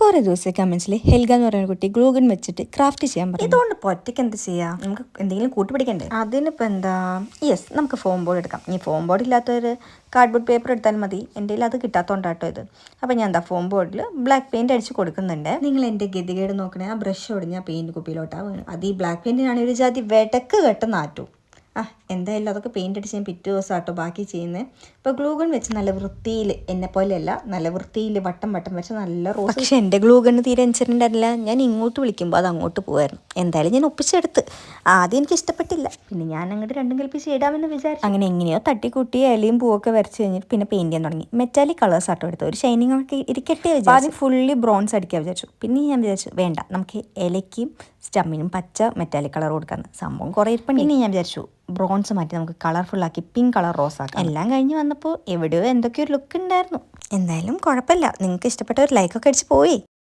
കുറേ ദിവസം കമൻസിൽ ഹെൽഗ എന്ന് പറയുന്ന കുട്ടി ഗ്ലൂഗൺ വെച്ചിട്ട് ക്രാഫ്റ്റ് ചെയ്യാൻ പറയും. ഇതുകൊണ്ട് ഇപ്പോൾ ഒറ്റയ്ക്ക് എന്ത് ചെയ്യാം? നമുക്ക് എന്തെങ്കിലും കൂട്ടുപിടിക്കണ്ടേ? അതിനിപ്പോൾ എന്താ, യെസ്, നമുക്ക് ഫോം ബോർഡ് എടുക്കാം. ഈ ഫോം ബോർഡ് ഇല്ലാത്തൊരു കാർഡ്ബോർഡ് പേപ്പർ എടുത്താൽ മതി. എൻ്റെ കയ്യിൽ അത് കിട്ടാത്തതുകൊണ്ടാട്ടോ ഇത്. അപ്പോൾ ഞാൻ എന്താ ഫോം ബോർഡിൽ ബ്ലാക്ക് പെയിൻറ്റ് അടിച്ച് കൊടുക്കുന്നുണ്ട്. നിങ്ങൾ എൻ്റെ ഗതികേട് നോക്കണേ, ആ ബ്രഷ് ഒടിഞ്ഞ പെയിൻറ്റ് കുപ്പിയിലോട്ടാണ് വീണ്. അത് ഈ ബ്ലാക്ക് പെയിൻറ്റിനാണ് ഒരു ജാതി വെടക്ക് കെട്ടുന്നാറ്റു. എന്തായാലും അതൊക്കെ പെയിൻ്റ് അടിച്ച് ഞാൻ പിറ്റേ ദിവസം ആട്ടോ ബാക്കി ചെയ്യുന്നത്. ഇപ്പോൾ ഗ്ലൂഗൺ വെച്ച് നല്ല വൃത്തിയിൽ, എന്നെ പോലെയല്ല, നല്ല വൃത്തിയിൽ വട്ടം വെച്ച് നല്ല റോസ്. പക്ഷേ എൻ്റെ ഗ്ലൂഗണ് തീരെ അനുസരിച്ചിട്ടുണ്ടായിരുന്നില്ല. ഞാൻ ഇങ്ങോട്ട് വിളിക്കുമ്പോൾ അത് അങ്ങോട്ട് പോകുമായിരുന്നു. എന്തായാലും ഞാൻ ഒപ്പിച്ചെടുത്ത്. ആദ്യം എനിക്ക് ഇഷ്ടപ്പെട്ടില്ല, പിന്നെ ഞാൻ അങ്ങോട്ട് രണ്ടും കൽപ്പിച്ച് ഇടാമെന്ന് വിചാരിച്ചു. അങ്ങനെ എങ്ങനെയോ തട്ടിക്കൂട്ടി ഇലയും പൂവൊക്കെ വരച്ച് കഴിഞ്ഞിട്ട് പിന്നെ പെയിൻറ്റ് ചെയ്യാൻ തുടങ്ങി. മെറ്റാലിക് കളേഴ്സ് ആട്ടോ എടുത്തു. ഒരു ഷൈനിങ് ഒക്കെ ഇരിക്കട്ടെ വിചാരിച്ചു. ആദ്യം ഫുള്ളി ബ്രോൺസ് അടിക്കാൻ വിചാരിച്ചു. പിന്നെ ഞാൻ വിചാരിച്ചു വേണ്ട, നമുക്ക് ഇലയ്ക്കും സ്റ്റമ്മിനും പച്ച മെറ്റാലിക് കളർ കൊടുക്കാമെന്ന്. സംഭവം കുറേ ഇരിപ്പുണ്ട്. പിന്നെ ഞാൻ വിചാരിച്ചു ബ്രോൺസ് മാറ്റി നമുക്ക് കളർഫുള്ളാക്കി പിങ്ക് കളർ റോസ് ആക്കാം. എല്ലാം കഴിഞ്ഞ് വന്നപ്പോൾ എവിടെയോ എന്തൊക്കെയോ ഒരു ലുക്ക് ഉണ്ടായിരുന്നു. എന്തായാലും കുഴപ്പമില്ല. നിങ്ങൾക്ക് ഇഷ്ടപ്പെട്ട ഒരു ലൈക്കൊക്കെ അടിച്ച് പോയി.